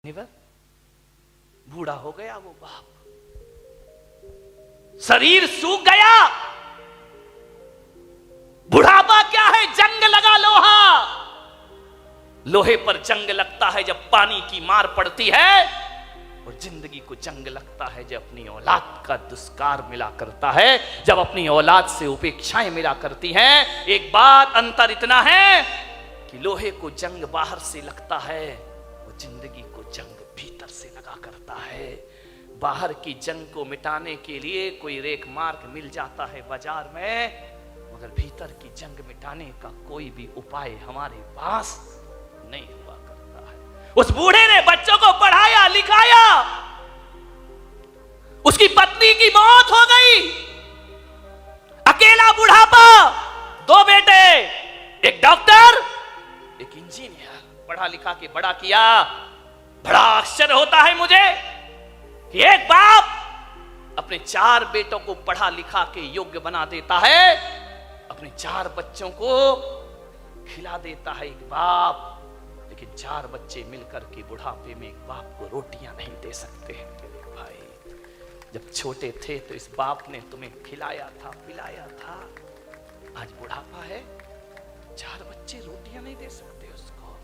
बूढ़ा हो गया वो बाप, शरीर सूख गया। बुढ़ापा क्या है? जंग लगा लोहा। लोहे पर जंग लगता है जब पानी की मार पड़ती है, और जिंदगी को जंग लगता है जब अपनी औलाद का दुष्कार मिला करता है, जब अपनी औलाद से उपेक्षाएं मिला करती हैं। एक बात अंतर इतना है कि लोहे को जंग बाहर से लगता है, वो जिंदगी को जंग भीतर से लगा करता है। बाहर की जंग को मिटाने के लिए कोई रेख मार्ग मिल जाता है बाजार में, मगर भीतर की जंग मिटाने का कोई भी उपाय हमारे पास नहीं हुआ करता है। उस बूढ़े ने बच्चों को पढ़ाया लिखाया, उसकी पत्नी की मौत हो गई, अकेला बुढ़ापा, दो बेटे, एक डॉक्टर एक इंजीनियर, पढ़ा लिखा के बड़ा किया। बड़ा आश्चर्य होता है मुझे कि एक बाप अपने 4 बेटों को पढ़ा लिखा के योग्य बना देता है, अपने 4 बच्चों को खिला देता है एक बाप, लेकिन 4 बच्चे मिलकर के बुढ़ापे में एक बाप को रोटियां नहीं दे सकते हैं। मेरे भाई, जब छोटे थे तो इस बाप ने तुम्हें खिलाया था, पिलाया था, आज बुढ़ापा है, 4 बच्चे रोटियां नहीं दे सकते उसको।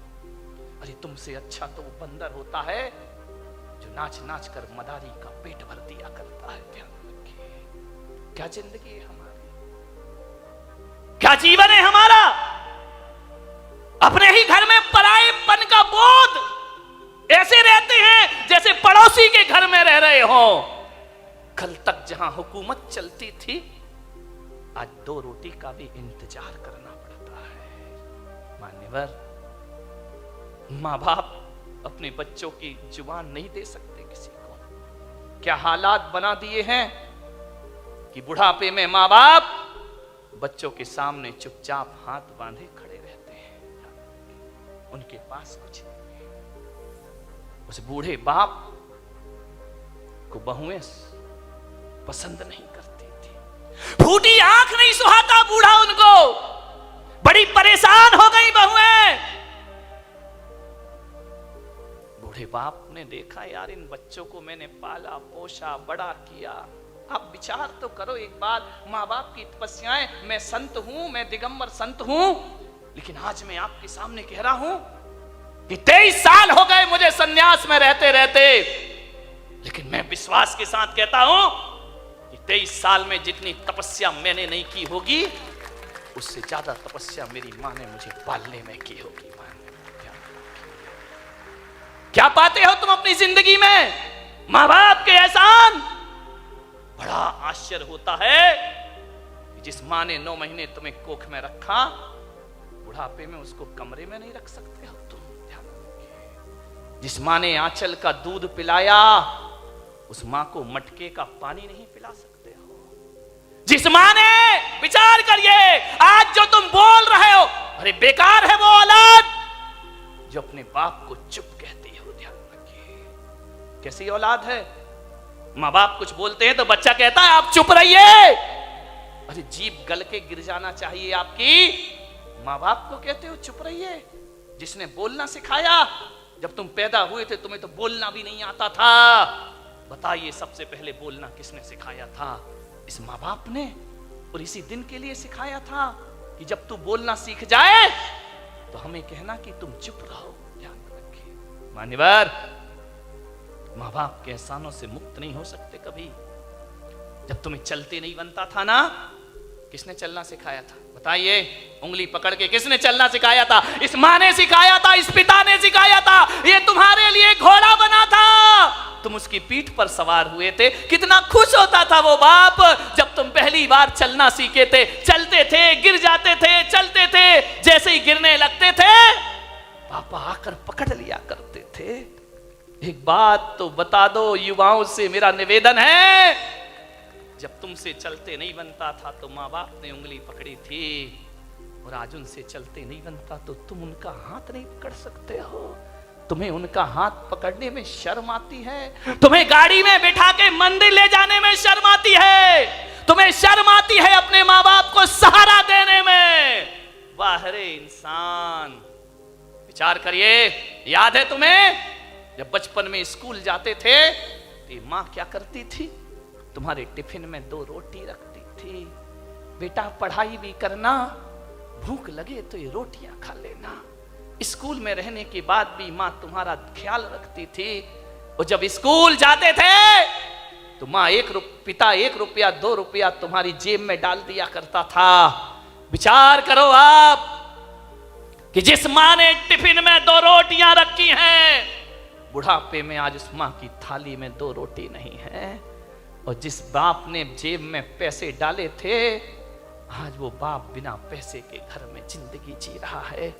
अरे तुमसे अच्छा तो वो बंदर होता है जो नाच नाच कर मदारी का पेट भर दिया करता है। ध्यान रखिए, क्या जिंदगी है हमारी, क्या जीवन है हमारा। अपने ही घर में परायेपन का बोध, ऐसे रहते हैं जैसे पड़ोसी के घर में रह रहे हो। कल तक जहां हुकूमत चलती थी, आज 2 रोटी का भी इंतजार करना पड़ता है। मान्यवर, माँ बाप अपने बच्चों की जुबान नहीं दे सकते किसी को। क्या हालात बना दिए हैं कि बुढ़ापे में माँ बाप बच्चों के सामने चुपचाप हाथ बांधे खड़े रहते हैं, उनके पास कुछ नहीं है। उस बूढ़े बाप को बहुएं पसंद नहीं करती थी, फूटी आंख नहीं सुहाता बूढ़ा उनको, बड़ी परेशान हो गई बहुएं। बूढ़े बाप ने देखा, यार इन बच्चों को मैंने पाला पोसा बड़ा किया, आप विचार तो करो एक बार, माँ बाप की तपस्याएं। मैं संत हूं, मैं दिगंबर संत हूं, लेकिन आज मैं आपके सामने कह रहा हूं कि 23 साल हो गए मुझे सन्यास में रहते रहते, लेकिन मैं विश्वास के साथ कहता हूं कि 23 साल में जितनी तपस्या मैंने नहीं की होगी, उससे ज्यादा तपस्या मेरी माँ ने मुझे पालने में की होगी। क्या पाते हो तुम अपनी जिंदगी में? माँ बाप के एहसान। बड़ा आश्चर्य होता है कि जिस माँ ने 9 महीने तुम्हें कोख में रखा, बुढ़ापे में उसको कमरे में नहीं रख सकते हो तुम। ध्यान रखिए, जिस माँ ने आंचल का दूध पिलाया, उस माँ को मटके का पानी नहीं पिला सकते हो। जिस माँ ने, विचार करिए, आज जो तुम बोल रहे हो, अरे बेकार है वो औलाद जो अपने बाप को चुप कहती है। ध्यान रखिए, कैसी औलाद है। माँ बाप कुछ बोलते हैं तो बच्चा कहता है आप चुप रहिए। अरे जीभ गल के गिर जाना चाहिए आपकी। माँ बाप को कहते हो चुप रहिए, जिसने बोलना सिखाया। जब तुम पैदा हुए थे तुम्हें तो बोलना भी नहीं आता था। बताइए सबसे पहले बोलना किसने सिखाया था? इस माँ बाप ने। और इसी दिन के लिए सिखाया था कि जब तू बोलना सीख जाए तो हमें कहना कि तुम चुप रहो। ध्यान रखिए मान्यवर, माँ बाप के एहसानों से मुक्त नहीं हो सकते कभी। जब तुम्हें चलते नहीं बनता था ना, किसने चलना सिखाया था? बताइए, उंगली पकड़ के किसने चलना सिखाया था? इस माँ ने सिखाया था, इस पिता ने सिखाया था। ये तुम्हारे लिए घोड़ा बना था, तुम उसकी पीठ पर सवार हुए थे। कितना खुश होता था वो बाप जब तुम पहली बार चलना सीखे थे। चलते थे, गिर जाते थे, चलते थे, जैसे ही गिरने लगते थे पापा आकर पकड़ लिया करते थे। एक बात तो बता दो, युवाओं से मेरा निवेदन है, जब तुमसे चलते नहीं बनता था तो माँ बाप ने उंगली पकड़ी थी, और आज उनसे चलते नहीं बनता तो तुम उनका हाथ नहीं पकड़ सकते हो। तुम्हें उनका हाथ पकड़ने में शर्म आती है, तुम्हें गाड़ी में बिठा के मंदिर ले जाने में शर्म आती है, तुम्हें शर्म आती है अपने माँ बाप को सहारा देने में। वाह रे इंसान, विचार करिए। याद है तुम्हें जब बचपन में स्कूल जाते थे तो माँ क्या करती थी, तुम्हारे टिफिन में 2 रोटी रखती थी। बेटा पढ़ाई भी करना, भूख लगे तो ये रोटियां खा लेना। स्कूल में रहने के बाद भी माँ तुम्हारा ख्याल रखती थी। और जब स्कूल जाते थे तो माँ पिता 1 रुपया 2 रुपया तुम्हारी जेब में डाल दिया करता था। विचार करो आप कि जिस माँ ने टिफिन में 2 रोटियां रखी हैं, बुढ़ापे में आज उस माँ की थाली में 2 रोटी नहीं है। और जिस बाप ने जेब में पैसे डाले थे, आज वो बाप बिना पैसे के घर में जिंदगी जी रहा है।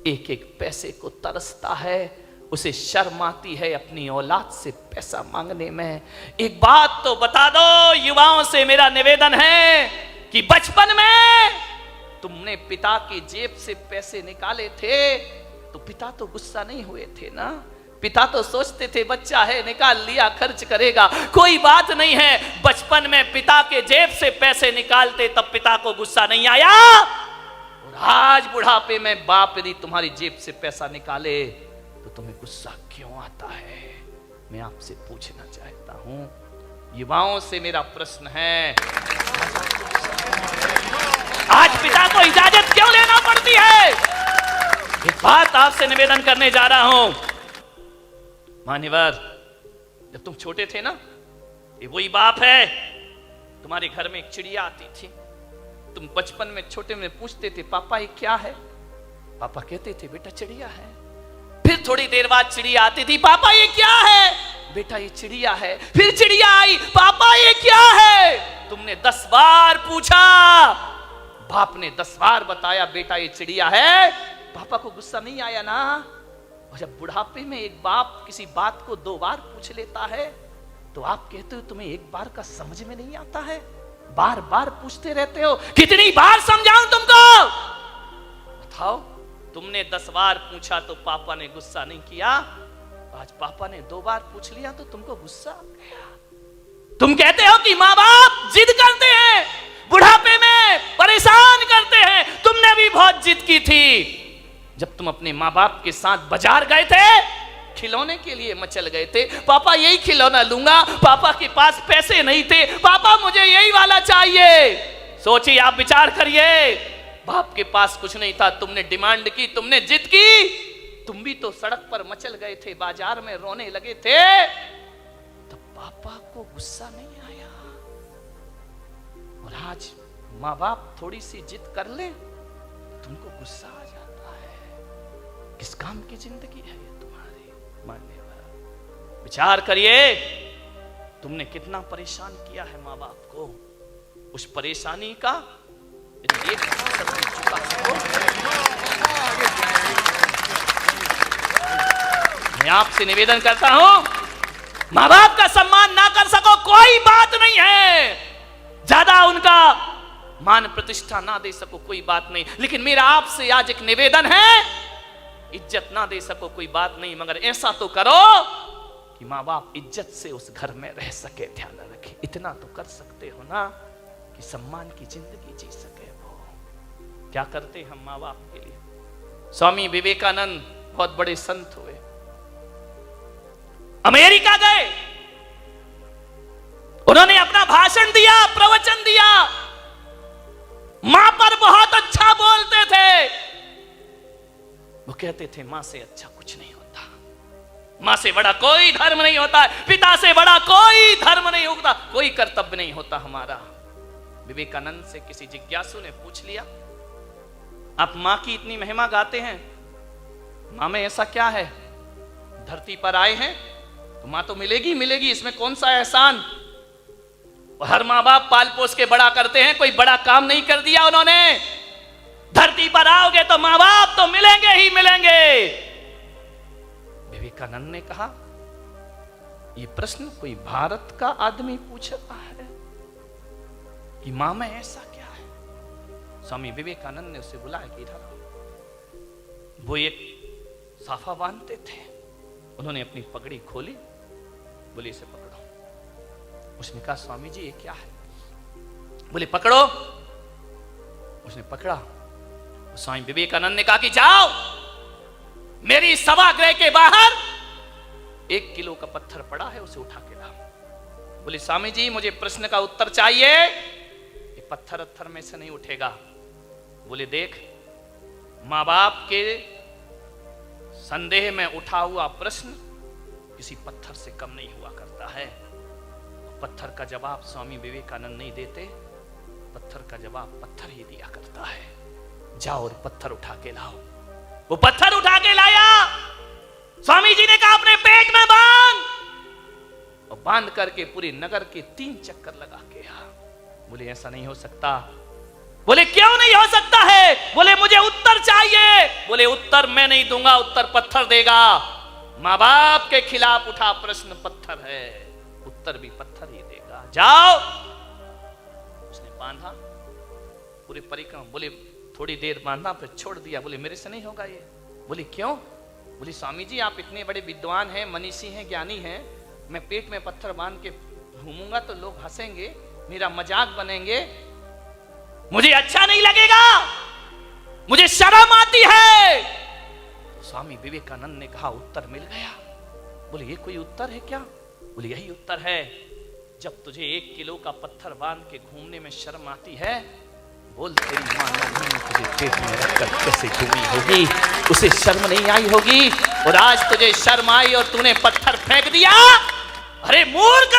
एक एक पैसे को तरसता है, उसे शर्म आती है अपनी औलाद से पैसा मांगने में। एक बात तो बता दो, युवाओं से मेरा निवेदन है कि बचपन में तुमने पिता की जेब से पैसे निकाले थे तो पिता तो गुस्सा नहीं हुए थे ना। पिता तो सोचते थे बच्चा है, निकाल लिया, खर्च करेगा, कोई बात नहीं है। बचपन में पिता के जेब से पैसे निकालते तब पिता को गुस्सा नहीं आया। और आज बुढ़ापे में बाप यदि तुम्हारी जेब से पैसा निकाले तो तुम्हें गुस्सा क्यों आता है? मैं आपसे पूछना चाहता हूं, युवाओं से मेरा प्रश्न है, आज पिता को इजाजत क्यों लेना पड़ती है? एक बात आपसे निवेदन करने जा रहा हूं, मान्यवर, जब तुम छोटे थे ना, ये वही बाप है। तुम्हारे घर में एक चिड़िया आती थी, तुम बचपन में छोटे में पूछते थे पापा ये क्या है? पापा कहते थे बेटा चिड़िया है। फिर थोड़ी देर बाद चिड़िया आती थी, पापा ये क्या है? बेटा ये चिड़िया है। फिर चिड़िया आई, पापा ये क्या है? तुमने 10 बार पूछा, बाप ने 10 बार बताया बेटा ये चिड़िया है। पापा को गुस्सा नहीं आया ना? और जब बुढ़ापे में एक बाप किसी बात को 2 बार पूछ लेता है तो आप कहते हो तुम्हें एक बार का समझ में नहीं आता है, बार बार पूछते रहते हो। कितनी बार समझाऊं तुमको? बताओ, तुमने 10 बार पूछा तो पापा ने गुस्सा नहीं किया। आज पापा ने 2 बार पूछ लिया तो तुमको गुस्सा आ गया। तुम कहते हो कि माँ बाप जिद करते हैं, बुढ़ापे में परेशान करते हैं। तुमने भी बहुत जिद की थी जब तुम अपने माँ बाप के साथ बाजार गए थे, खिलौने के लिए मचल गए थे। पापा यही खिलौना लूंगा, पापा के पास पैसे नहीं थे, पापा मुझे यही वाला चाहिए। सोचिए, आप विचार करिए, बाप के पास कुछ नहीं था, तुमने डिमांड की, तुमने जिद की। तुम भी तो सड़क पर मचल गए थे, बाजार में रोने लगे थे, तब पापा को गुस्सा नहीं आया। और आज माँ बाप थोड़ी सी जिद कर ले, तुमको गुस्सा आ जाता है। किस काम की जिंदगी है ये तुम्हारी? मान्यवर, विचार करिए, तुमने कितना परेशान किया है माँ बाप को। उस परेशानी का यदि एक चुका सको, मैं आपसे निवेदन करता हूं, माँ बाप का सम्मान ना कर सको कोई बात नहीं है, ज्यादा उनका मान प्रतिष्ठा ना दे सको कोई बात नहीं, लेकिन मेरा आपसे आज एक निवेदन है, इज्जत ना दे सको कोई बात नहीं, मगर ऐसा तो करो कि माँ बाप इज्जत से उस घर में रह सके, ध्यान रखे। इतना तो कर सकते हो ना कि सम्मान की जिंदगी जी सके। वो क्या करते हम माँ बाप के लिए? स्वामी विवेकानंद बहुत बड़े संत हुए, अमेरिका गए, उन्होंने अपना भाषण दिया, प्रवचन दिया, मां पर बहुत अच्छा बोलते थे। वो कहते थे मां से अच्छा कुछ नहीं होता, मां से बड़ा कोई धर्म नहीं होता, पिता से बड़ा कोई धर्म नहीं होता, कोई कर्तव्य नहीं होता हमारा। विवेकानंद से किसी जिज्ञासु ने पूछ लिया, आप मां की इतनी महिमा गाते हैं, मां में ऐसा क्या है? धरती पर आए हैं तो मां तो मिलेगी मिलेगी, इसमें कौन सा एहसान? हर माँ बाप पाल पोस के बड़ा करते हैं, कोई बड़ा काम नहीं कर दिया उन्होंने। धरती पर आओगे तो माँ बाप तो मिलेंगे ही मिलेंगे। विवेकानंद ने कहा, ये प्रश्न कोई भारत का आदमी पूछ रहा है कि मां में ऐसा क्या है? स्वामी विवेकानंद ने उसे बुलाया कि इधर आओ। वो एक साफा बांधते थे, उन्होंने अपनी पगड़ी खोली, बोले इसे पकड़ो। उसने कहा स्वामी जी ये क्या है? बोले पकड़ो। उसने पकड़ा। स्वामी विवेकानंद ने कहा कि जाओ मेरी सभागृह के बाहर 1 किलो का पत्थर पड़ा है, उसे उठा के लाओ। बोले स्वामी जी मुझे प्रश्न का उत्तर चाहिए, ये पत्थर अत्थर में से नहीं उठेगा। बोले देख, माँ बाप के संदेह में उठा हुआ प्रश्न किसी पत्थर से कम नहीं हुआ करता है। पत्थर का जवाब स्वामी विवेकानंद नहीं देते, पत्थर का जवाब पत्थर ही दिया करता है। जाओ और पत्थर उठा के लाओ। वो पत्थर उठा के लाया। स्वामी जी ने कहा अपने पेट में बांध, और बांध करके पूरे नगर के 3 चक्कर लगा के आ। बोले ऐसा नहीं हो सकता। बोले क्यों नहीं हो सकता है? बोले मुझे उत्तर चाहिए। बोले उत्तर मैं नहीं दूंगा, उत्तर पत्थर देगा। माँ बाप के खिलाफ उठा प्रश्न पत्थर है, उत्तर भी पत्थर ही देगा। जाओ। उसने बांधा पूरे परिक्रमा। बोले थोड़ी देर बांधा फिर छोड़ दिया। बोले मेरे से नहीं होगा ये। बोले क्यों? बोले स्वामी जी आप इतने बड़े विद्वान हैं, मनीषी हैं, ज्ञानी हैं, मैं पेट में पत्थर बांध के घूमूंगा तो लोग हंसेंगे, मेरा मजाक बनेंगे, मुझे अच्छा नहीं लगेगा, मुझे शर्म आती है। स्वामी विवेकानंद ने कहा उत्तर मिल गया। बोले ये कोई उत्तर है क्या? बोले यही उत्तर है। जब तुझे 1 किलो का पत्थर बांध के घूमने में शर्म आती है, बोल तेरी मां ने तुझे पेट में रखकर कैसे घूमी होगी, उसे शर्म नहीं आई होगी, और आज तुझे शर्म आई और तूने पत्थर फेंक दिया। अरे मूर्ख,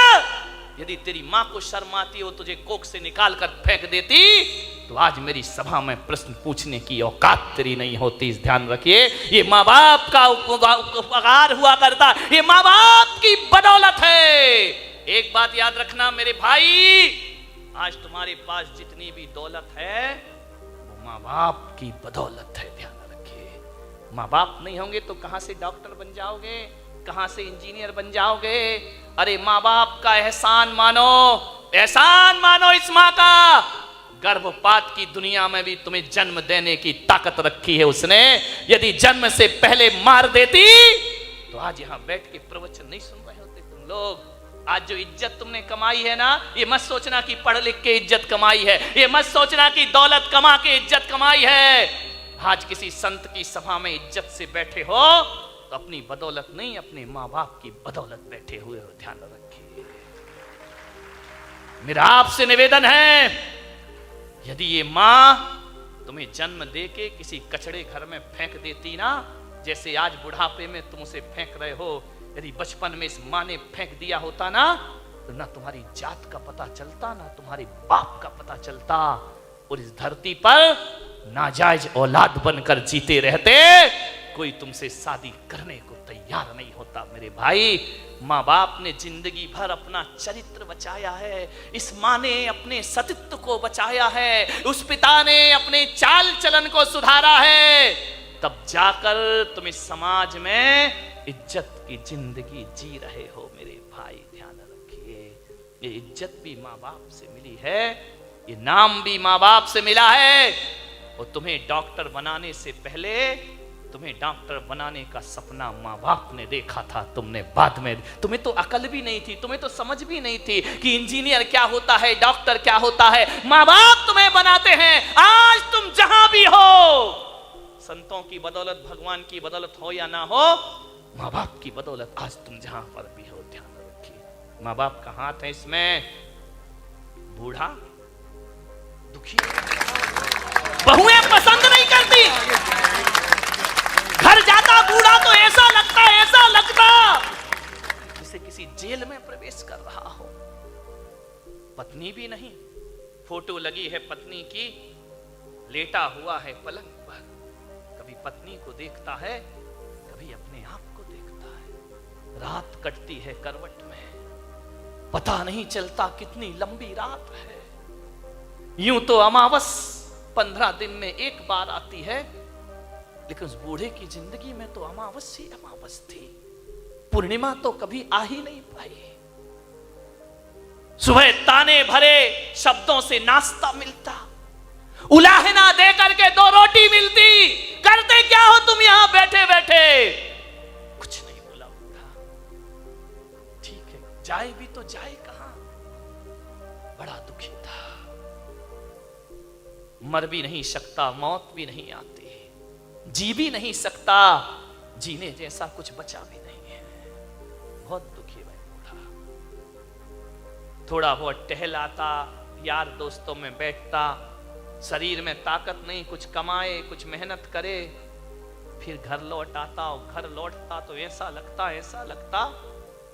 यदि तेरी मां को शर्म आती हो तुझे कोख से निकाल कर फेंक देती तो आज मेरी सभा में प्रश्न पूछने की औकात तेरी नहीं होती। इस ध्यान रखिए, ये माँ बाप का उपकार हुआ करता, ये माँ बाप की बदौलत है। एक बात याद रखना मेरे भाई, आज तुम्हारे पास जितनी भी दौलत है वो माँ बाप की बदौलत है। ध्यान रखिए, माँ बाप नहीं होंगे तो कहां से डॉक्टर बन जाओगे, कहां से इंजीनियर बन जाओगे? अरे माँ बाप का एहसान मानो, एहसान मानो इस माँ का। गर्भपात की दुनिया में भी तुम्हें जन्म देने की ताकत रखी है उसने। यदि जन्म से पहले मार देती तो आज यहां बैठ के प्रवचन नहीं सुन रहे होते तुम लोग। आज जो इज्जत तुमने कमाई है ना, ये मत सोचना कि पढ़ लिख के इज्जत कमाई है, ये मत सोचना कि दौलत कमा के इज्जत कमाई है। आज किसी संत की सभा में इज्जत से बैठे हो तो अपनी बदौलत नहीं, अपने माँ बाप की बदौलत बैठे हुए हो। ध्यान रखिए, मेरा आपसे निवेदन है, यदि ये माँ तुम्हें जन्म देके किसी कचड़े घर में फेंक देती ना, जैसे आज बुढ़ापे में तुम उसे फेंक रहे हो, यदि बचपन में इस माँ ने फेंक दिया होता ना तो ना तुम्हारी जात का पता चलता, ना तुम्हारे बाप का पता चलता, और इस धरती पर नाजायज औलाद बनकर जीते रहते। कोई तुमसे शादी करने को तैयार नहीं होता मेरे भाई। माँ बाप ने जिंदगी भर अपना चरित्र बचाया है, इस माँ ने अपने सतीत्व को बचाया है, उस पिता ने अपने चाल चलन को सुधारा है, तब जाकर तुम इस समाज में इज्जत की जिंदगी जी रहे हो मेरे भाई। ध्यान रखिए, ये इज्जत भी माँ बाप से मिली है, ये नाम भी माँ बाप से मिला है। और तुम्हें डॉक्टर बनाने से पहले तुम्हें डॉक्टर बनाने का सपना माँ बाप ने देखा था, तुमने बाद में, तुम्हें तो अकल भी नहीं थी, तुम्हें तो समझ भी नहीं थी कि इंजीनियर क्या होता है, डॉक्टर क्या होता है। माँ बाप तुम्हें बनाते हैं। आज तुम जहां भी हो, संतों की बदौलत, भगवान की बदौलत हो या ना हो, माँ बाप की बदौलत आज तुम जहां पर भी हो। ध्यान रखिए, माँ बाप का हाथ है इसमें। बूढ़ा दुखी, बहुएं पसंद नहीं करती, घर जाता बूढ़ा तो ऐसा लगता जैसे किसी जेल में प्रवेश कर रहा हो। पत्नी भी नहीं, फोटो लगी है पत्नी की, लेटा हुआ है पलंग पर, कभी पत्नी को देखता है, कभी अपने आप को देखता है। रात कटती है करवट में, पता नहीं चलता कितनी लंबी रात है। यूं तो अमावस 15 दिन में एक बार आती है, लेकिन उस बूढ़े की जिंदगी में तो अमावस ही अमावस थी, पूर्णिमा तो कभी आ ही नहीं पाई। सुबह ताने भरे शब्दों से नाश्ता मिलता, उलाहना दे करके 2 रोटी मिलती। करते क्या हो तुम यहां बैठे बैठे? कुछ नहीं बोला बूढ़ा। ठीक है, जाए भी तो जाए कहां? बड़ा दुखी था, मर भी नहीं सकता, मौत भी नहीं आती, जी भी नहीं सकता, जीने जैसा कुछ बचा भी नहीं है। बहुत दुखी मैं बूढ़ा। थोड़ा बहुत टहलाता, यार दोस्तों में बैठता, शरीर में ताकत नहीं, कुछ कमाए, कुछ मेहनत करे, फिर घर लौट आता। और घर लौटता तो ऐसा लगता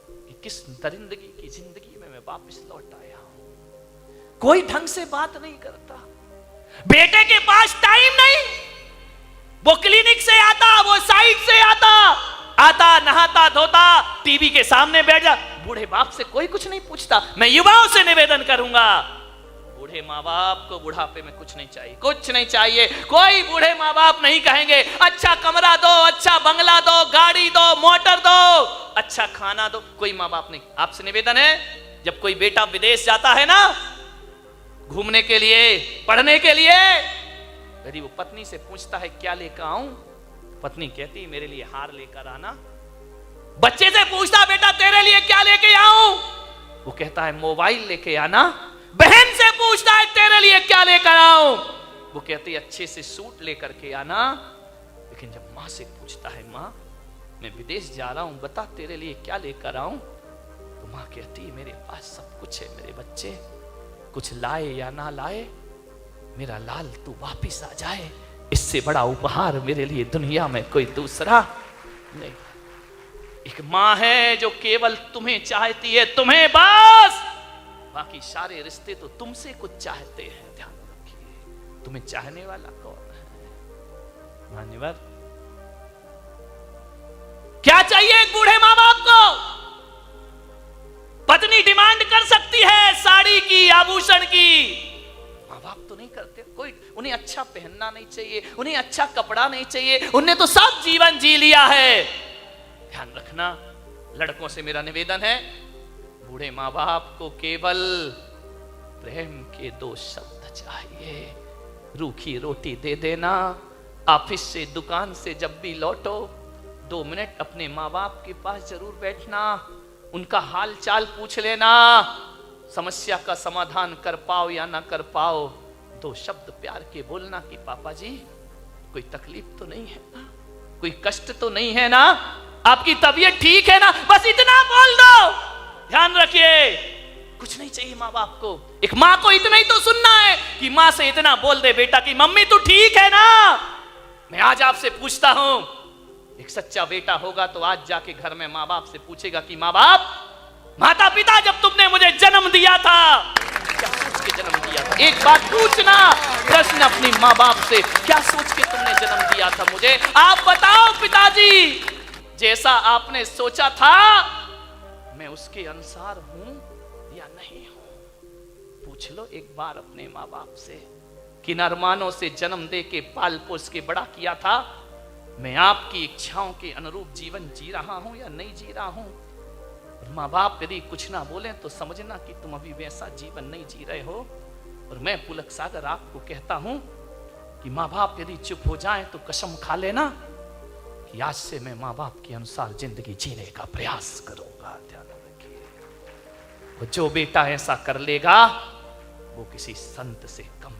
कि किस दरिंदगी की जिंदगी में मैं वापस लौट आया हूं। कोई ढंग से बात नहीं करता, बेटे के पास टाइम नहीं, वो क्लिनिक से आता, वो साइट से आता नहाता धोता, टीवी के सामने बैठ जा। बूढ़े बाप से कोई कुछ नहीं पूछता। मैं युवाओं से निवेदन करूंगा, बूढ़े माँ बाप को बुढ़ापे में कुछ नहीं चाहिए, कुछ नहीं चाहिए। कोई बूढ़े माँ बाप नहीं कहेंगे अच्छा कमरा दो, अच्छा बंगला दो, गाड़ी दो, मोटर दो, अच्छा खाना दो। कोई माँ बाप नहीं। आपसे निवेदन है, जब कोई बेटा विदेश जाता है ना घूमने के लिए, पढ़ने के लिए, यदि वो पत्नी से पूछता है क्या लेकर आऊं, पत्नी कहती मेरे लिए हार लेकर आना। बच्चे से पूछता बेटा तेरे लिए क्या लेके आऊं, वो कहता है मोबाइल लेके आना। बहन से पूछता है तेरे लिए क्या लेकर आऊं, वो कहती है अच्छे से सूट लेकर के आना। लेकिन जब माँ से पूछता है माँ मैं विदेश जा रहा हूं, बता तेरे लिए क्या लेकर आऊं, तो माँ कहती है मेरे पास सब कुछ है मेरे बच्चे, कुछ लाए या ना लाए, मेरा लाल तू वापिस आ जाए, इससे बड़ा उपहार मेरे लिए दुनिया में कोई दूसरा नहीं। एक माँ है जो केवल तुम्हें चाहती है, तुम्हें बस, बाकी सारे रिश्ते तो तुमसे कुछ चाहते हैं। ध्यान रखिए, तुम्हें चाहने वाला कौन है? मान्यवर, क्या चाहिए एक बूढ़े माँ बाप को? पत्नी डिमांड कर सकती है साड़ी की, आभूषण की, माँ बाप तो नहीं करते। कोई उन्हें अच्छा पहनना नहीं चाहिए, उन्हें अच्छा कपड़ा नहीं चाहिए, उन्हें तो सब जीवन जी लिया है। ध्यान रखना, लड़कों से मेरा निवेदन है, बूढ़े माँ बाप को केवल प्रेम के 2 शब्द चाहिए। रूखी रोटी दे देना, ऑफिस से दुकान से जब भी लौटो 2 मिनट अपने माँ बाप के पास जरूर बैठना, उनका हाल चाल पूछ लेना, समस्या का समाधान कर पाओ या ना कर पाओ 2 शब्द प्यार के बोलना कि पापा जी कोई तकलीफ तो नहीं है ना, कोई कष्ट तो नहीं है ना, आपकी तबीयत ठीक है ना, बस इतना बोल दो। ध्यान रखिए, कुछ नहीं चाहिए माँ बाप को। एक माँ को इतना ही तो सुनना है कि माँ से इतना बोल दे बेटा कि मम्मी तू ठीक है ना। मैं आज आपसे पूछता हूं, एक सच्चा बेटा होगा तो आज जाके घर में माँ बाप से पूछेगा कि माँ बाप, माता पिता जब तुमने मुझे जन्म दिया था क्या सोच के जन्म दिया था? एक बात पूछना प्रश्न अपनी माँ बाप से, क्या सोच के तुमने जन्म दिया था मुझे? आप बताओ पिताजी, जैसा आपने सोचा था मैं उसके अनुसार हूं या नहीं हूं? पूछ लो एक बार अपने माँ बाप से। किन अरमानों से जन्म दे के पाल पोस के बड़ा किया था, मैं आपकी इच्छाओं के अनुरूप जीवन जी रहा हूं या नहीं जी रहा हूं? और माँ बाप यदि कुछ ना बोले तो समझना कि तुम अभी वैसा जीवन नहीं जी रहे हो। और मैं पुलक सागर आपको कहता हूं कि माँ बाप यदि चुप हो जाएं तो कसम खा लेना कि आज से मैं माँ बाप के अनुसार जिंदगी जीने का प्रयास करूंगा। ध्यान रखिए, जो बेटा ऐसा कर लेगा वो किसी संत से कम